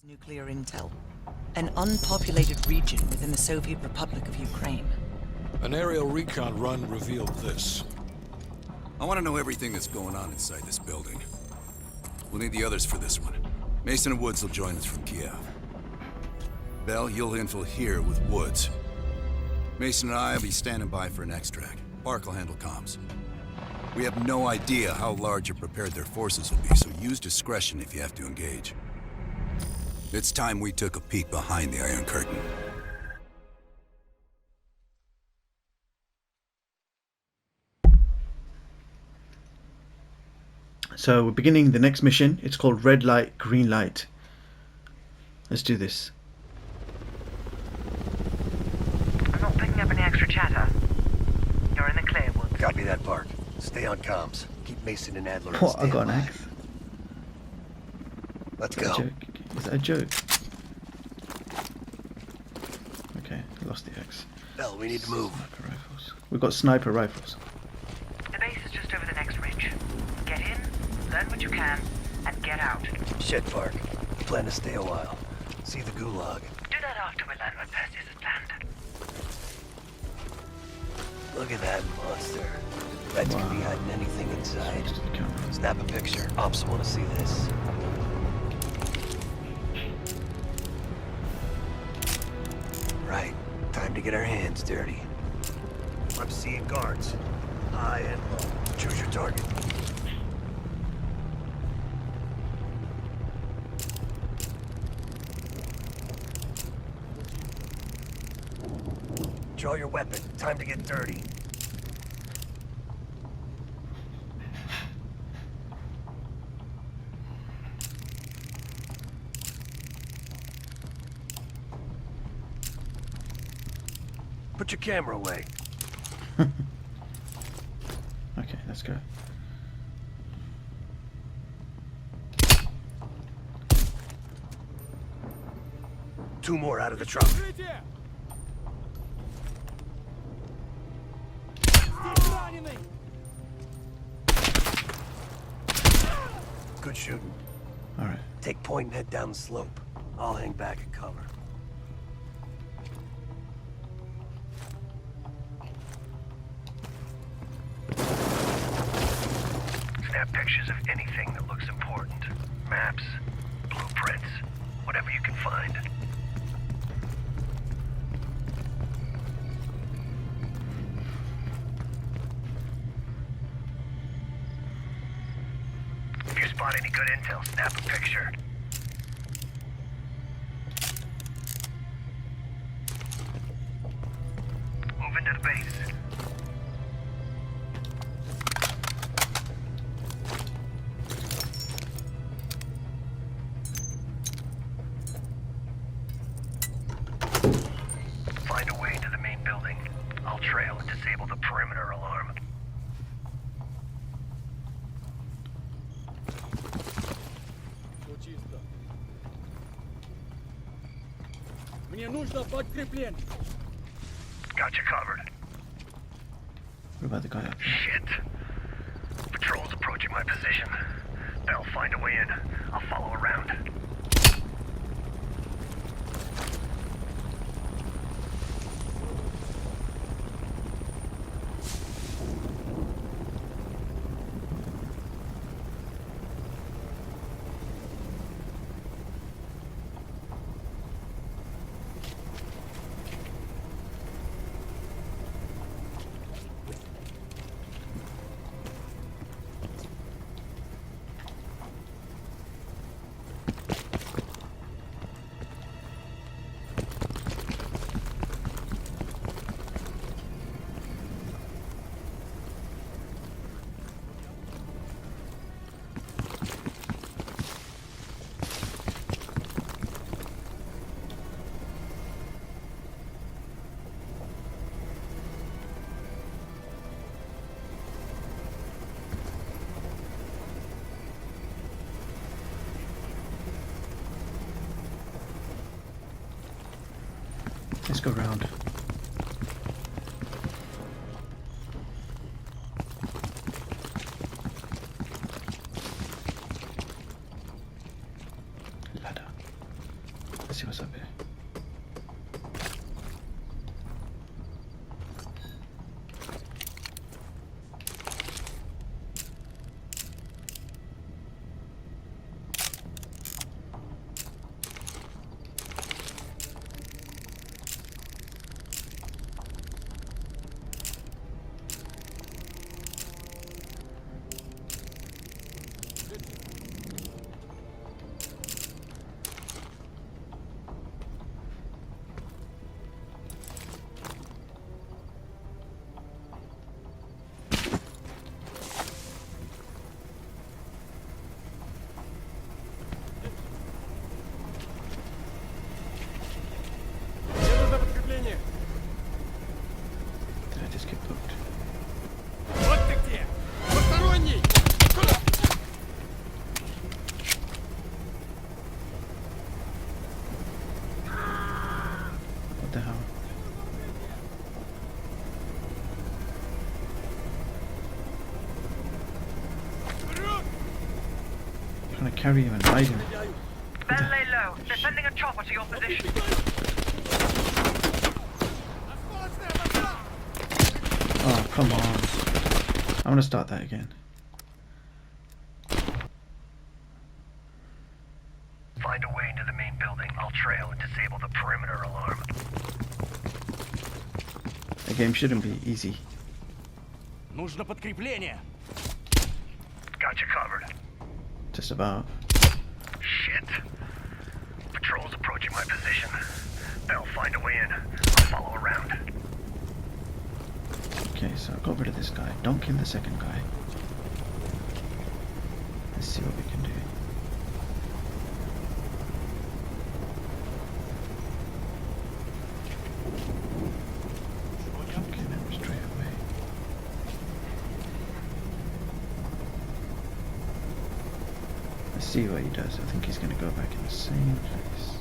Nuclear intel. An unpopulated region within the Soviet Republic of Ukraine. An aerial recon run revealed this. I want to know everything that's going on inside this building. We'll need the others for this one. Mason and Woods will join us from Kiev. Bell, you'll infil here with Woods. Mason and I will be standing by for an extract. Bark will handle comms. We have no idea how large or prepared their forces will be, so use discretion if you have to engage. It's time we took a peek behind the Iron Curtain. So we're beginning the next mission. It's called Redlight, Greenlight. Let's do this. I'm not picking up any extra chatter. You're in the clear, Woods. Copy that, Bark. Stay on comms. Keep Mason and Adler on What? I got an standby. axe. Let's Is that a go. joke? Is that a joke? Okay, I lost the axe. Bell, we need to move. Sniper rifles. We've got sniper rifles. The base is just over the next ridge. Get in, learn what you can, and get out. Do Shit, Bark. Plan to stay a while. See the gulag. that after we learn what Perseus has planned. Look at that monster. Reds could be hiding anything inside. Just the camera. Snap a picture. Ops want to see this. Right. Time to get our hands dirty. I'm seeing guards. High and low. Choose your target. Draw your weapon. Time to get dirty. Put your camera away. Okay, let's go. Two more out of the truck. Good shooting. Alright. Take point and head down the slope. I'll hang back and cover. Snap pictures of anything that looks important. Maps, blueprints, whatever you can find. If you spot any good intel, snap a picture. Move into the base. Find a way into the main building. I'll trail and disable the perimeter alarm. Мне нужно подкрепление. Got you covered. What about the guy up there? Shit. Patrol's approaching my position. They'll find a way in. I'll follow around. Let's go round. Ladder. see what's up here. Еду за подкрепление. Did I just get booked? Вот ты где! Посторонний! What the hell? Trying to carry him and ride him. Ben, lay low. They're sending a chopper to your position. Oh, come on. I'm gonna start that again. Find a way into the main building. I'll trail and disable the perimeter alarm. The game shouldn't be easy. Нужно подкрепление. Got you covered. Just about. Shit. Patrol's approaching my position. They'll find a way in. I'll follow around. Okay, so I got rid of this guy. Don't kill the second guy. Let's see what we can do. Don't kill him straight away. Let's see what he does. I think he's going to go back in the same place.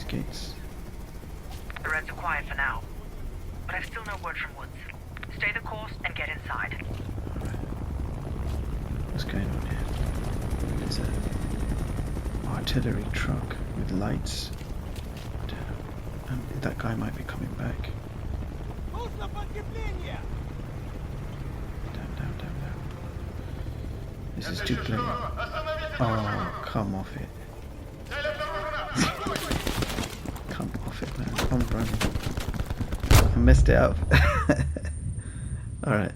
Gates. The Reds are quiet for now, but I've still no word from Woods. Stay the course and get inside. Alright. What's going on here? There's an artillery truck with lights. And that guy might be coming back. Нужно подкрепление. Down. This is too plain. Oh, come off it. Come off it, man. I'm running. I messed it up. Alright.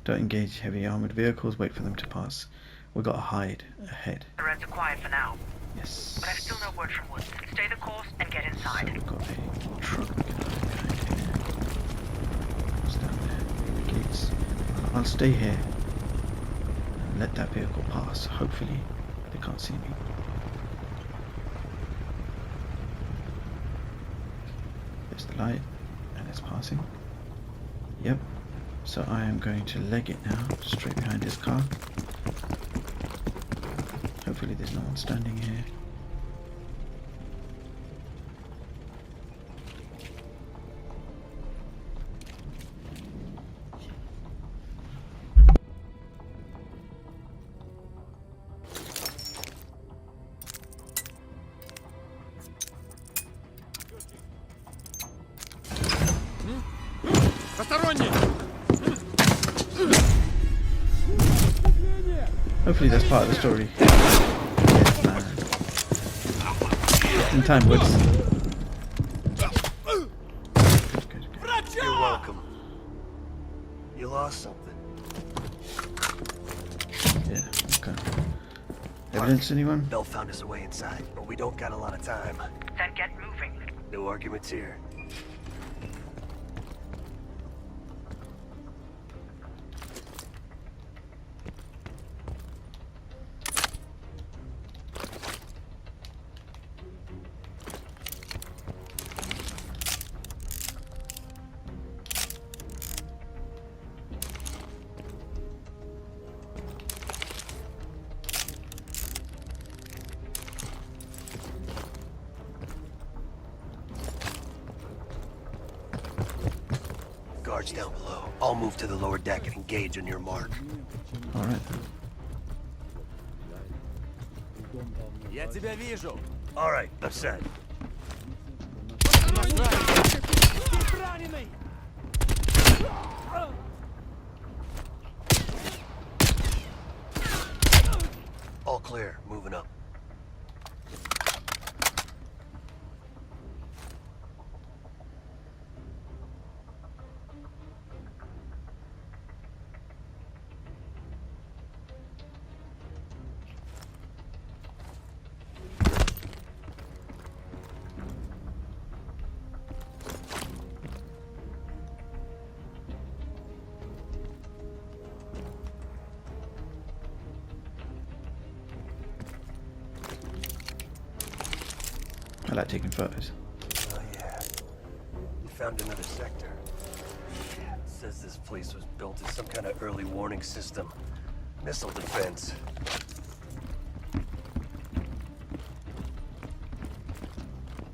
Don't engage heavy armored vehicles. Wait for them to pass. We've got to hide ahead. The Reds are quiet for now, Yes. but I've still no word from Woods. Stay the course and get So inside. we've got a truck behind here. What's down there? The gates. I'll stay here and let that vehicle pass. Hopefully they can't see me. There's the light and it's passing. Yep. So I am going to leg it now, straight behind this car. Hopefully there's no one standing here. Посторонний. Hopefully that's part of the story. Yes, man. In time, Woods. Good. You're welcome. You lost something. Yeah, okay. Evidence, anyone? Bell found us a way inside, but we don't got a lot of time. Then get moving. No arguments here. Guards down below. I'll move to the lower deck and engage on your mark. Alright. Я тебя вижу. All right, I'm set. Раненый! All clear. Moving up. I like taking photos. Oh yeah. We found another sector. Shit. Says this place was built as some kind of early warning system. Missile defense.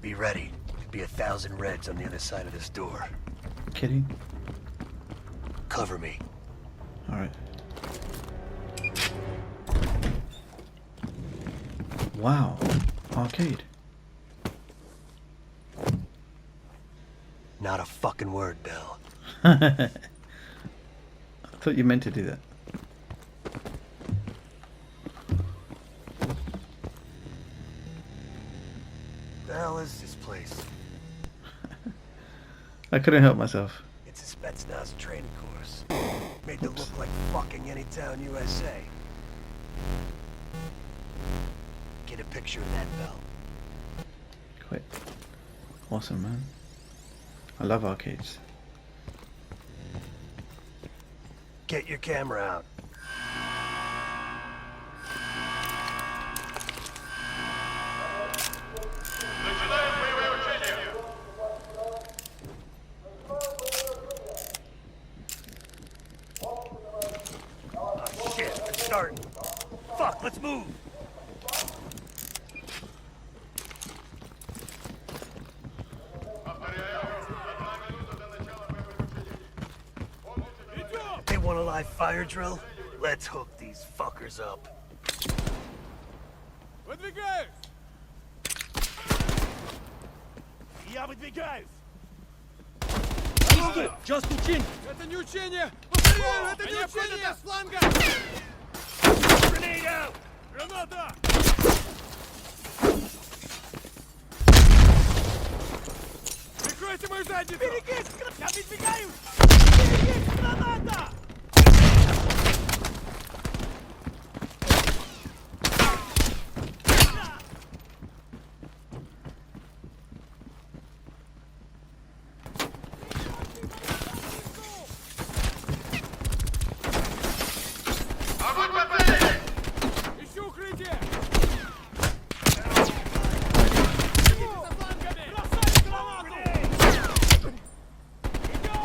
Be ready. Could be 1,000 Reds on the other side of this door. Kidding? Cover me. Alright. Wow. Arcade. Not a fucking word, Bill. I thought you meant to do that. The hell is this place? I couldn't help myself. It's a Spetsnaz training course. Made to look like fucking any town USA. Get a picture of that, Bell. Quite awesome, man. I love arcades. Get your camera out. Oh shit, it's starting. Fuck, let's move. They want a live fire drill? Let's hook these fuckers up. Выдвигаюсь! Я выдвигаюсь! Just учение! Это не учение! Повторяю, это не учение! С фланга! Grenade out! Граната! Прикройте мою задницу! Берегись! Я выдвигаюсь! Берегись! Граната! Ищу укрытие! За флангами! Бросай гранату! Идем!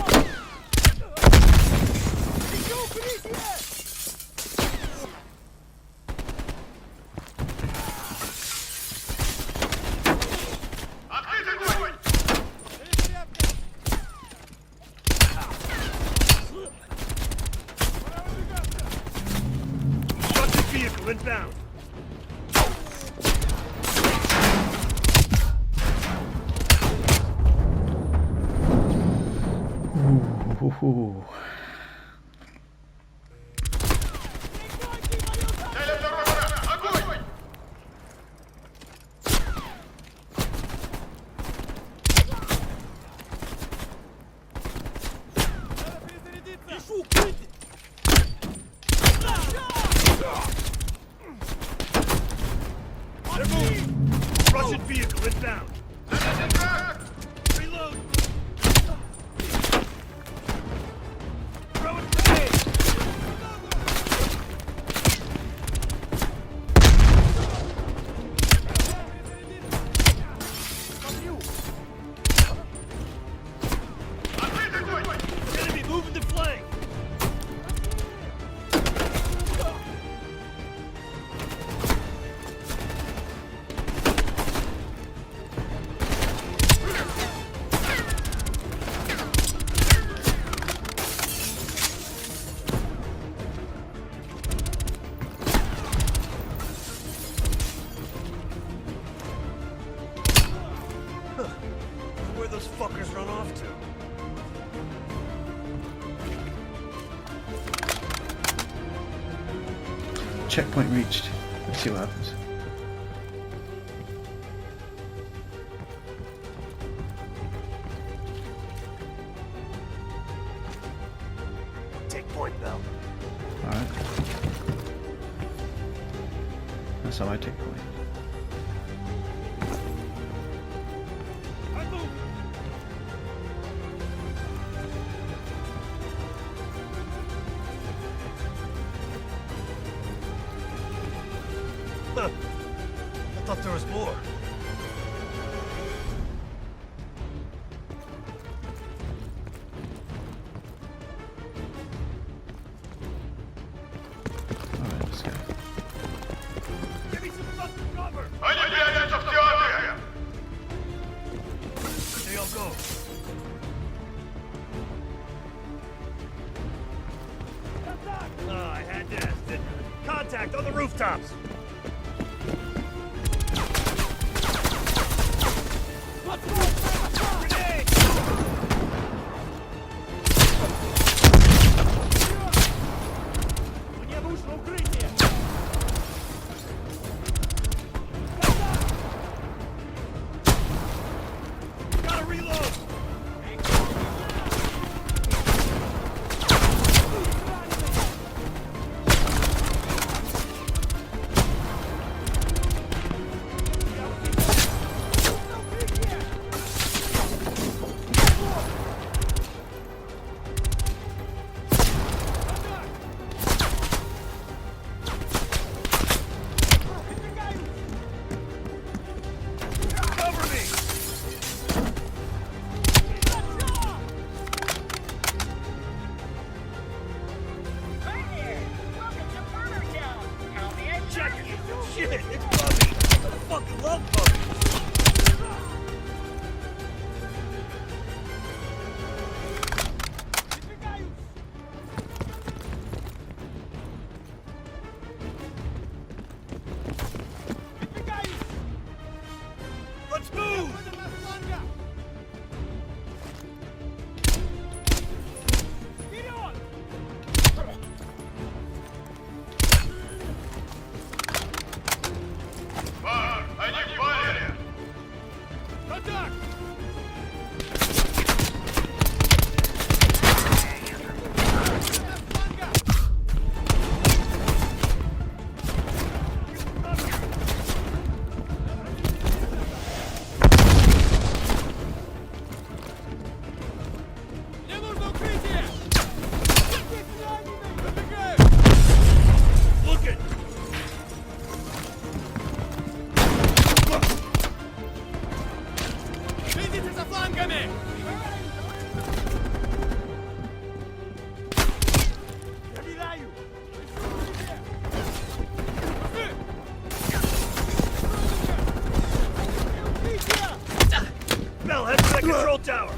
Ищу укрытие! Открыть огонь! Перезарядка! Пора выдвигаться! Subject vehicle inbound. Ooh. Надо перезарядиться! Ищу! those fuckers run off to? Checkpoint reached. Let's see what happens. Take point, Bell. Alright. That's how I take point. Huh. I thought there was more. Alright, let's go. Give me some fucking cover! They all go. Oh, I had to ask, didn't I? Contact on the rooftops! Grenade! Мне нужно укрытие! Gotta reload! Cover me! Check it! Shit, it's Bubby! I fucking love Bubby! Let's move! Контакт! Мне нужно укрытие! Забегаю! Look it! Следите за флангами! Проверяю! Bell, head to that control tower!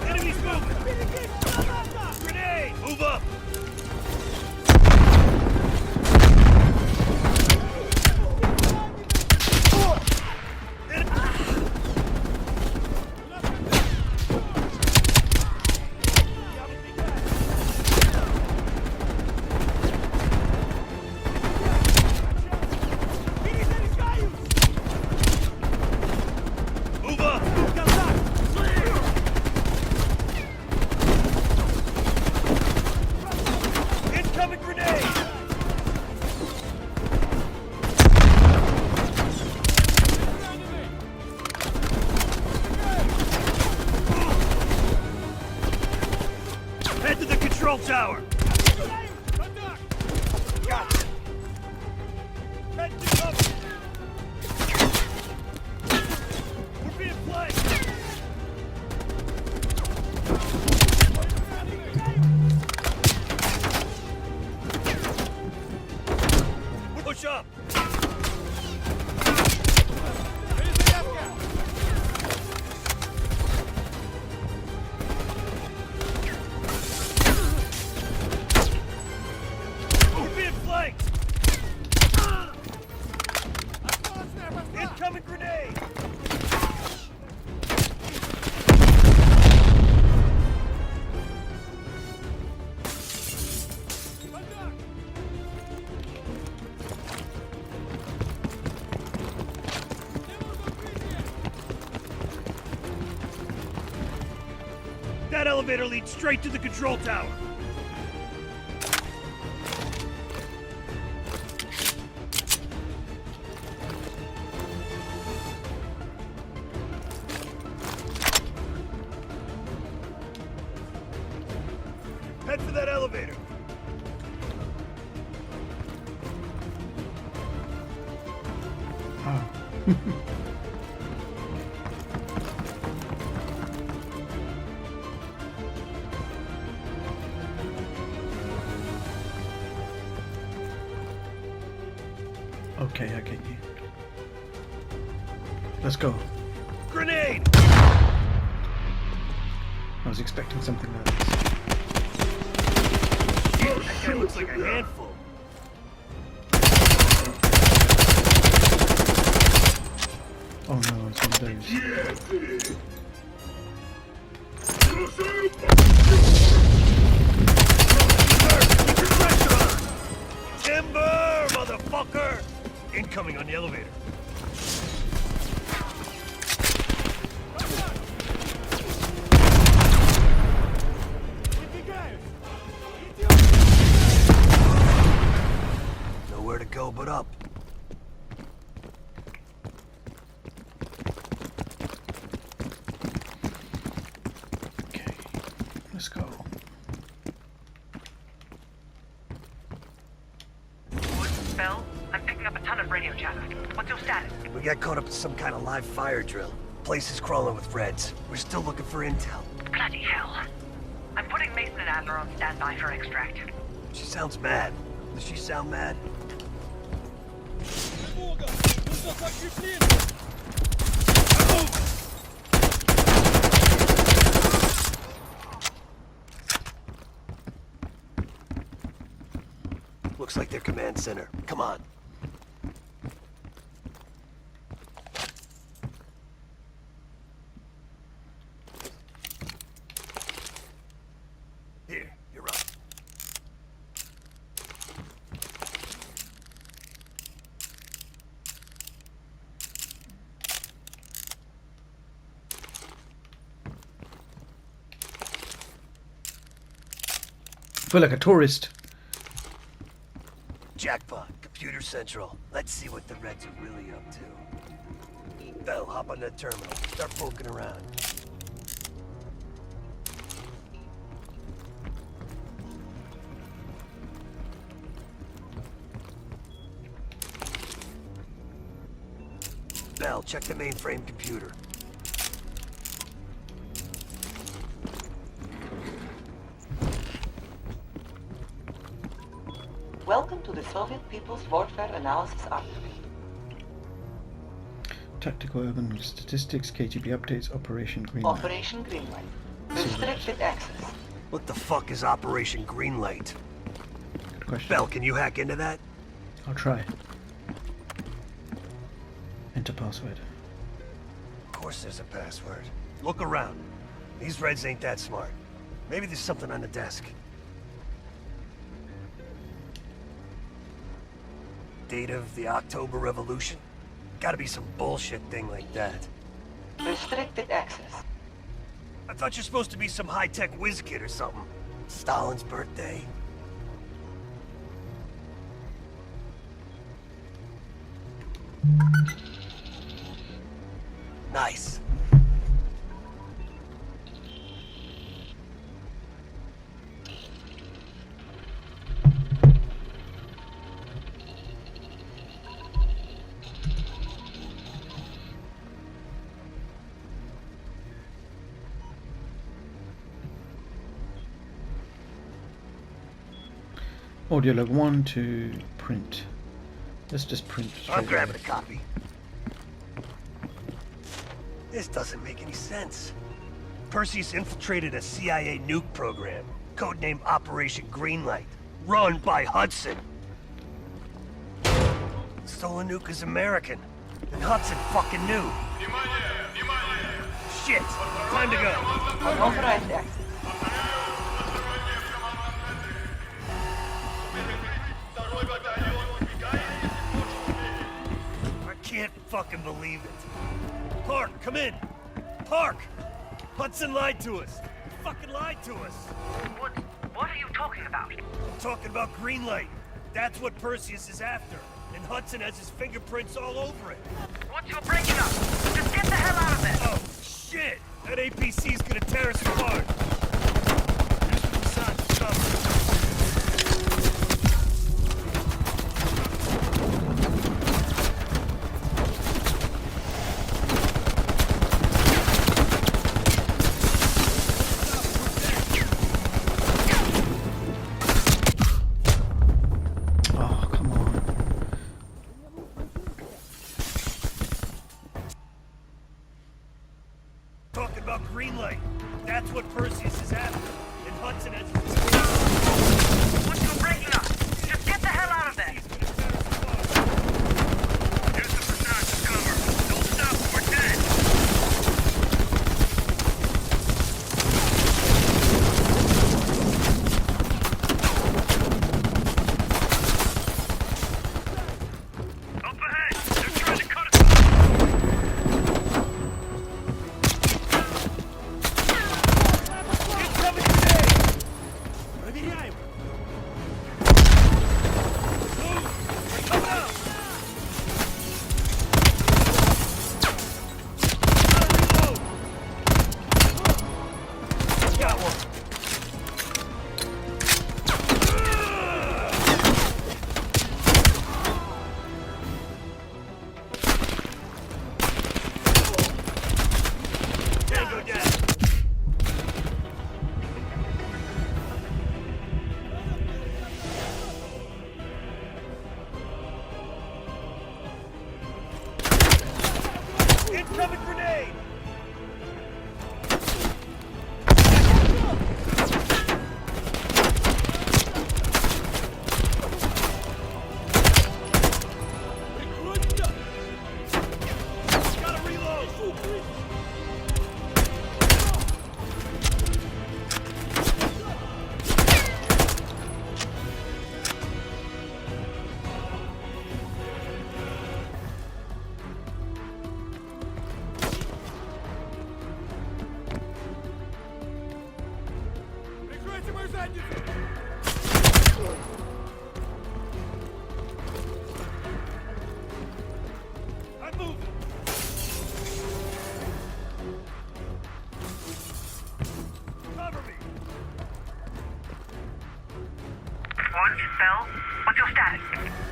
Enemies moving! Grenade! Move up! Move up! Incoming grenade! Head to the control tower! Gotcha! Head to cover! We're being flanked! Push up! elevator leads straight to the control tower. Head for that elevator. Oh. Okay, I get you. Let's go. Grenade! I was expecting something like this. That guy looks like a handful. Oh no, it's one of those. Keep your pressure on! Timber, motherfucker! Incoming on the elevator. Nowhere to go but up. Okay, let's go. Bell, I'm picking up a ton of radio chatter. What's your status? We got caught up in some kind of live fire drill. Place is crawling with Reds. We're still looking for intel. Bloody hell. I'm putting Mason and Adler on standby for extract. She sounds mad. Does she sound mad? Тревога! Нужно подкрепление! Looks like their command center. Come on. Here, you're up. I feel like a tourist. Jackpot, Computer Central. Let's see what the Reds are really up to. Bell, hop on that terminal. Start poking around. Bell, check the mainframe computer. Welcome to the Soviet People's Warfare Analysis Archive. Tactical urban statistics, KGB updates, Operation Greenlight. Operation Greenlight. Restricted access. What the fuck is Operation Greenlight? Good question. Bell, can you hack into that? I'll try. Enter password. Of course there's a password. Look around. These Reds ain't that smart. Maybe there's something on the desk. Date of the October Revolution? Gotta be some bullshit thing like that. Restricted access. I thought you're supposed to be some high-tech whiz kid or something. Stalin's birthday. Nice. Audio log 1 to print. Let's just print straight I'm grabbing a away. copy. This doesn't make any sense. Perseus infiltrated a CIA nuke program, codenamed Operation Greenlight, run by Hudson. Stolen nuke is American, and Hudson fucking knew. Shit! Time to go. Unauthorized access. I can't fucking believe it. Park, come in. Park! Hudson lied to us. fucking lied to us. What are you talking about? I'm talking about Greenlight. That's what Perseus is after. And Hudson has his fingerprints all over it. Woods, you're breaking up. Just get the hell out of there. Oh, shit! That APC's gonna tear us apart. Use the facade to cover. Oh, come on. Talking about Greenlight. That's what Perseus is after. And Hudson has... Woods, you're breaking up. Just get the hell out of there. Use the facade to cover. Don't stop, we're dead. Up ahead! They're trying to cut us off! Incoming grenade! Проверяем! Move! They're coming out! Gotta reload! Got one! Tango down! Incoming grenade! Gotta reload! Прикройте мою задницу! I'm moving! Cover me! Woods, Bell, what's your status?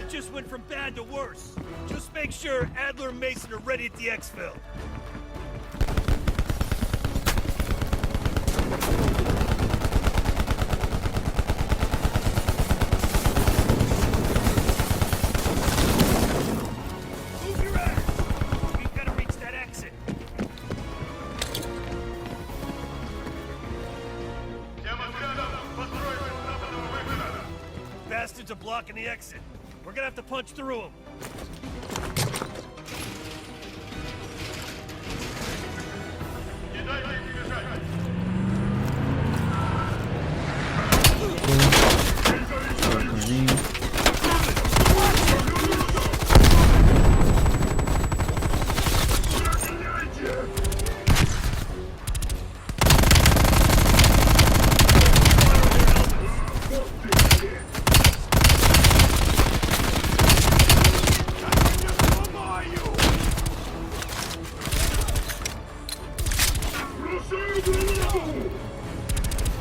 It just went from bad to worse. Just make sure Adler and Mason are ready at the exfil. Move your ass! We've got to reach that exit. Bastards are blocking the exit. We're gonna have to punch through them. Grenade.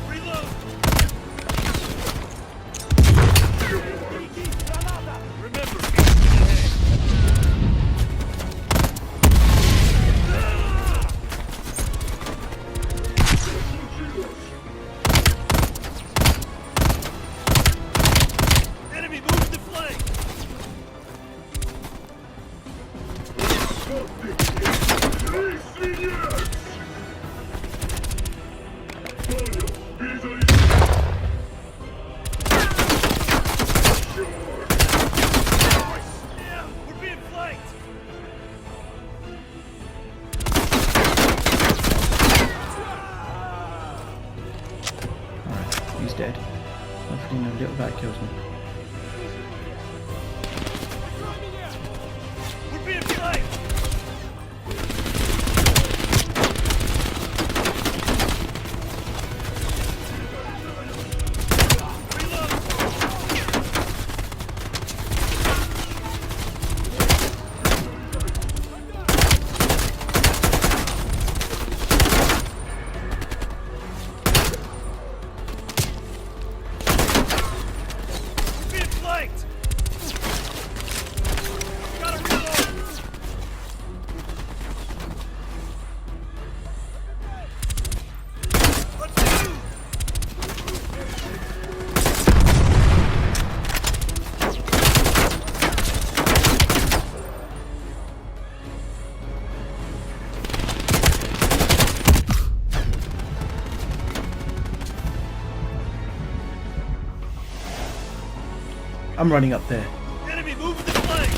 Reload! Remember, enemy moving the flank! Yeah, we're being flanked! Alright, he's dead. Hopefully no little bat kills me. We're being flanked! I'm running up there. Enemy moving the flank!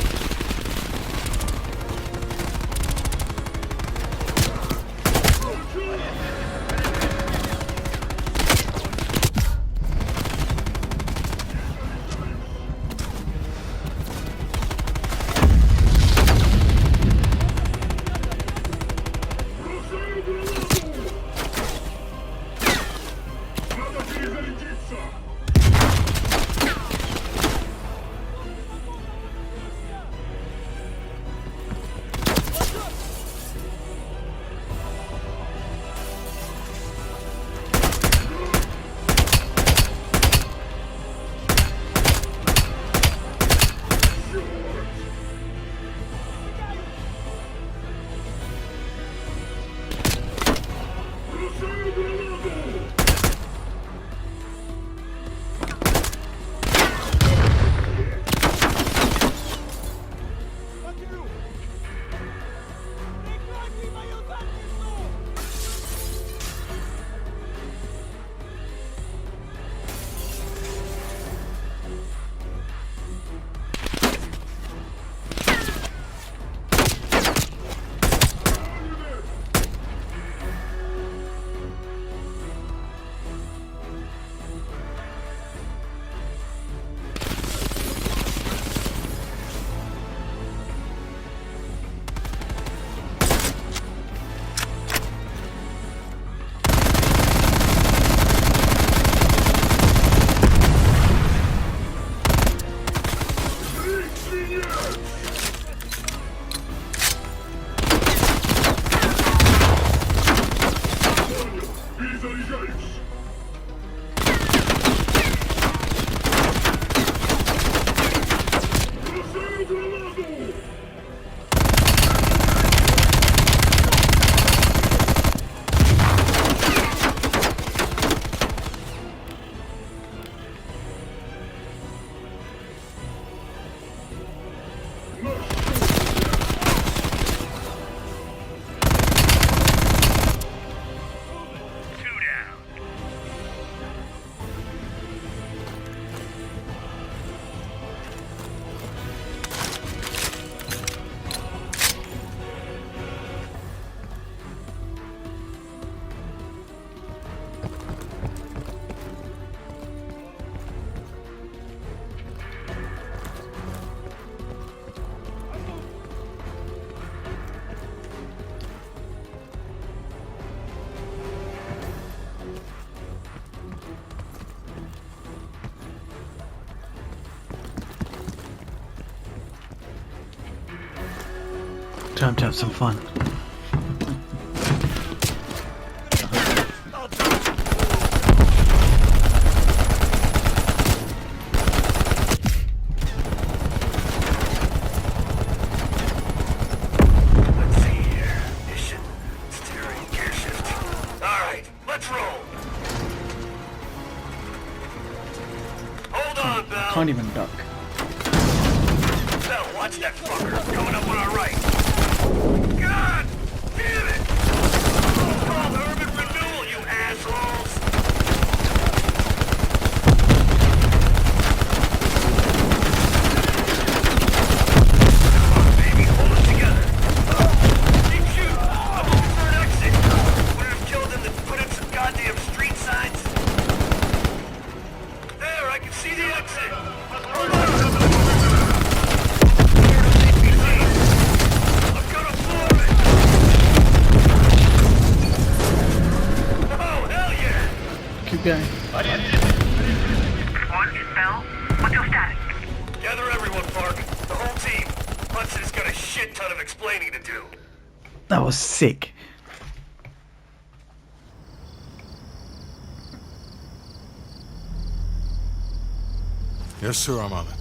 Time to have some fun. Can't even duck. Bell, watch that fucker. Coming up on our right. God damn it! It's called urban renewal, you assholes! Come on, baby, hold it together. Keep shooting. I'm looking for an exit. Would have killed him to put in some goddamn street signs. There, I can see the exit. Hold on. Keep going. One, Bell, what's your status? Gather everyone, Park. The whole team. Hudson's got a shit ton of explaining to do. That was sick. Yes, sir, I'm on it.